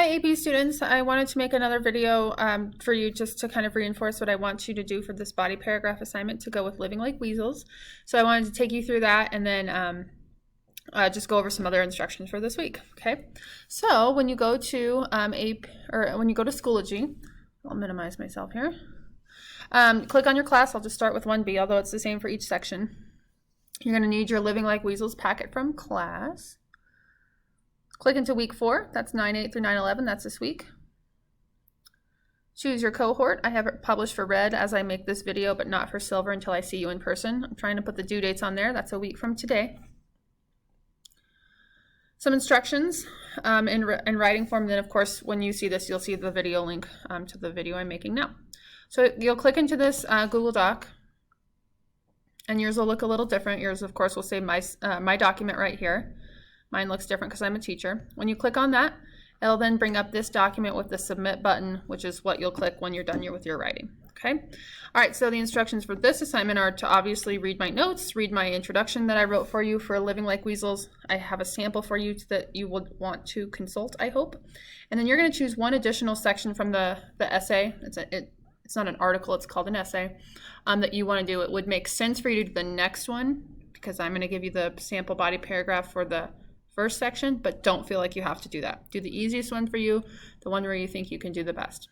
Hi AP students, I wanted to make another video for you just to kind of reinforce what I want you to do for this body paragraph assignment to go with Living Like Weasels. So I wanted to take you through that and then just go over some other instructions for this week, okay? So when you go to when you go to Schoology, I'll minimize myself here. Click on your class. I'll just start with 1B, although it's the same for each section. You're going to need your Living Like Weasels packet from class. Click into week 4, that's 9/8 through 9/11, that's this week. Choose your cohort. I have it published for red as I make this video, but not for silver until I see you in person. I'm trying to put the due dates on there, that's a week from today. Some instructions in writing form, then of course when you see this you'll see the video link to the video I'm making now. So you'll click into this Google Doc, and yours will look a little different. Yours of course will say my document right here. Mine looks different because I'm a teacher. When you click on that, it'll then bring up this document with the submit button, which is what you'll click when you're done with your writing. Okay? All right, so the instructions for this assignment are to obviously read my notes, read my introduction that I wrote for you for Living Like Weasels. I have a sample for you that you would want to consult, I hope. And then you're going to choose one additional section from the essay. It's not an article, it's called an essay, that you want to do. It would make sense for you to do the next one because I'm going to give you the sample body paragraph for the first section, but don't feel like you have to do that. Do the easiest one for you, the one where you think you can do the best.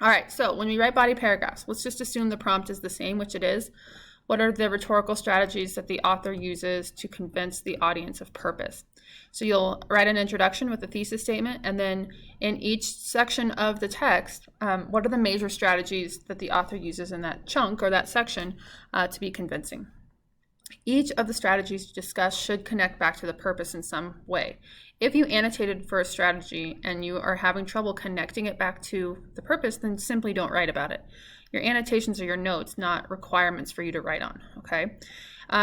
All right, so when we write body paragraphs, let's just assume the prompt is the same, which it is. What are the rhetorical strategies that the author uses to convince the audience of purpose? So you'll write an introduction with a thesis statement, and then in each section of the text, what are the major strategies that the author uses in that chunk or that section to be convincing? Each of the strategies discussed should connect back to the purpose in some way. If you annotated for a strategy and you are having trouble connecting it back to the purpose, then simply don't write about it. Your annotations are your notes, not requirements for you to write on, okay?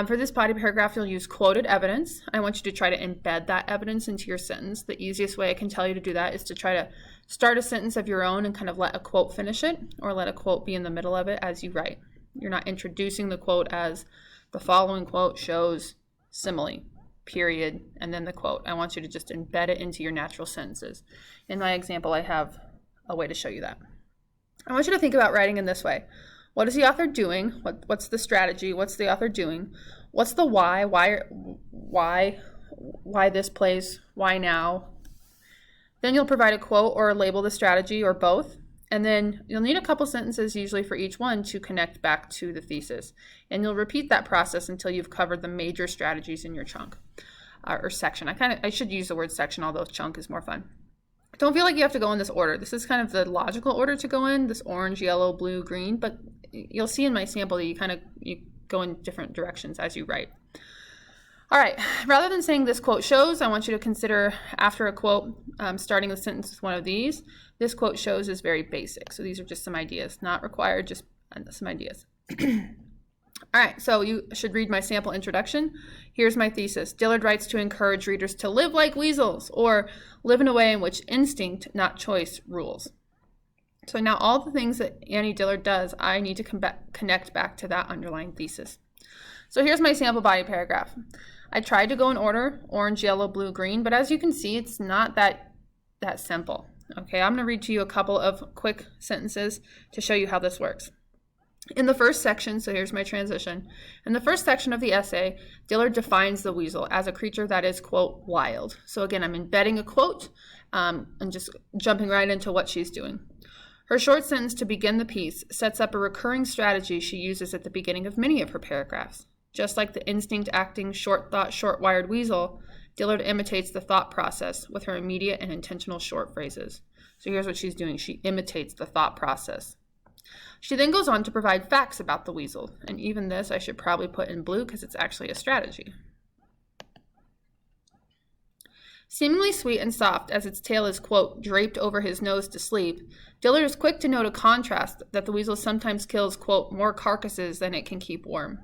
For this body paragraph, you'll use quoted evidence. I want you to try to embed that evidence into your sentence. The easiest way I can tell you to do that is to try to start a sentence of your own and kind of let a quote finish it, or let a quote be in the middle of it as you write. You're not introducing the quote as the following quote shows simile, period, and then the quote. I want you to just embed it into your natural sentences. In my example, I have a way to show you that. I want you to think about writing in this way. What is the author doing? What's the strategy? What's the author doing? What's the why? Why this place? Why now? Then you'll provide a quote or label the strategy or both. And then you'll need a couple sentences usually for each one to connect back to the thesis. And you'll repeat that process until you've covered the major strategies in your chunk or section. I should use the word section, although chunk is more fun. Don't feel like you have to go in this order. This is kind of the logical order to go in, this orange, yellow, blue, green, but you'll see in my sample that you go in different directions as you write. All right, rather than saying this quote shows, I want you to consider after a quote, starting the sentence with one of these. This quote shows is very basic. So these are just some ideas, not required, just some ideas. All right, so you should read my sample introduction. Here's my thesis. Dillard writes to encourage readers to live like weasels, or live in a way in which instinct, not choice, rules. So now all the things that Annie Dillard does, I need to connect back to that underlying thesis. So here's my sample body paragraph. I tried to go in order, orange, yellow, blue, green, but as you can see, it's not that simple. Okay, I'm going to read to you a couple of quick sentences to show you how this works. In the first section, so here's my transition. In the first section of the essay, Dillard defines the weasel as a creature that is, quote, wild. So again, I'm embedding a quote and just jumping right into what she's doing. Her short sentence to begin the piece sets up a recurring strategy she uses at the beginning of many of her paragraphs. Just like the instinct-acting, short-thought, short-wired weasel, Dillard imitates the thought process with her immediate and intentional short phrases. So here's what she's doing. She imitates the thought process. She then goes on to provide facts about the weasel, and even this I should probably put in blue because it's actually a strategy. Seemingly sweet and soft as its tail is, quote, draped over his nose to sleep, Dillard is quick to note a contrast that the weasel sometimes kills, quote, more carcasses than it can keep warm.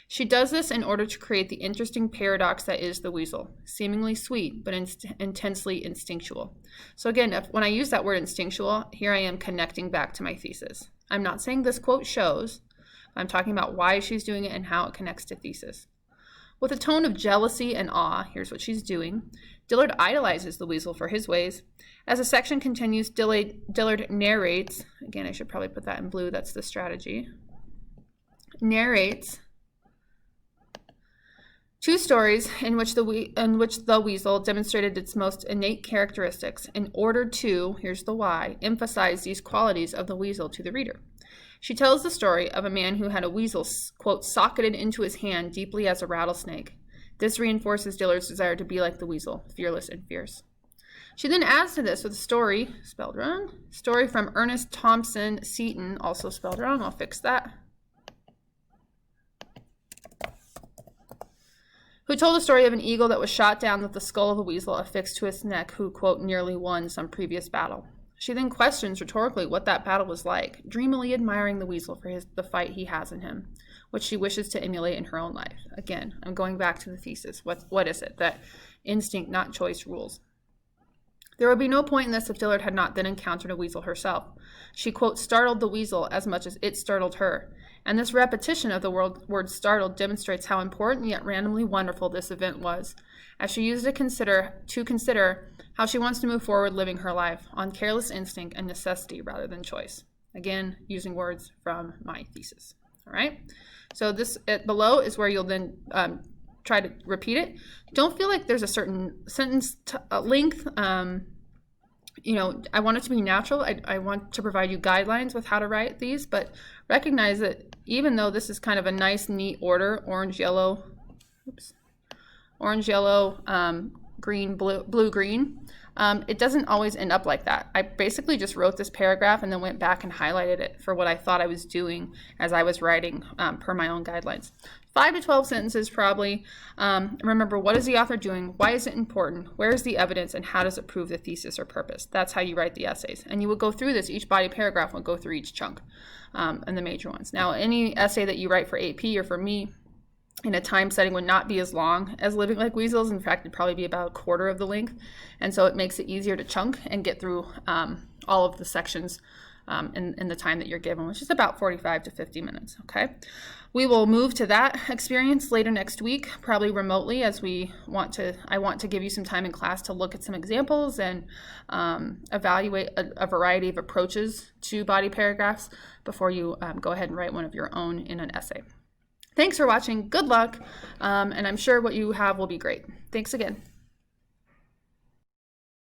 She does this in order to create the interesting paradox that is the weasel, seemingly sweet, but intensely instinctual. So again, when I use that word instinctual, here I am connecting back to my thesis. I'm not saying this quote shows. I'm talking about why she's doing it and how it connects to thesis. With a tone of jealousy and awe, here's what she's doing. Dillard idolizes the weasel for his ways. As the section continues, Dillard narrates, again, I should probably put that in blue, that's the strategy, narrates 2 stories in which the weasel demonstrated its most innate characteristics in order to, here's the why, emphasize these qualities of the weasel to the reader. She tells the story of a man who had a weasel, quote, socketed into his hand deeply as a rattlesnake. This reinforces Dillard's desire to be like the weasel, fearless and fierce. She then adds to this with a story, spelled wrong, story from Ernest Thompson Seton, also spelled wrong, I'll fix that, who told the story of an eagle that was shot down with the skull of a weasel affixed to its neck, who, quote, nearly won some previous battle. She then questions rhetorically what that battle was like, dreamily admiring the weasel for the fight he has in him, which she wishes to emulate in her own life. Again, I'm going back to the thesis. What is it? That instinct, not choice, rules. There would be no point in this if Dillard had not then encountered a weasel herself. She, quote, startled the weasel as much as it startled her. And this repetition of the word startled demonstrates how important yet randomly wonderful this event was, as she used to consider how she wants to move forward living her life on careless instinct and necessity rather than choice. Again, using words from my thesis. All right. So this below is where you'll then try to repeat it. Don't feel like there's a certain sentence length. You know, I want it to be natural. I want to provide you guidelines with how to write these, but recognize that even though this is kind of a nice, neat order, orange, yellow, green, blue, green, it doesn't always end up like that. I basically just wrote this paragraph and then went back and highlighted it for what I thought I was doing as I was writing per my own guidelines. 5 to 12 sentences probably. Remember, what is the author doing? Why is it important? Where is the evidence? And how does it prove the thesis or purpose? That's how you write the essays. And you will go through this. Each body paragraph will go through each chunk and the major ones. Now, any essay that you write for AP or for me in a time setting would not be as long as Living Like Weasels. In fact, it'd probably be about a quarter of the length. And so it makes it easier to chunk and get through all of the sections in the time that you're given, which is about 45 to 50 minutes, okay? We will move to that experience later next week, probably remotely, as I want to give you some time in class to look at some examples and evaluate a variety of approaches to body paragraphs before you go ahead and write one of your own in an essay. Thanks for watching. Good luck, and I'm sure what you have will be great. Thanks again.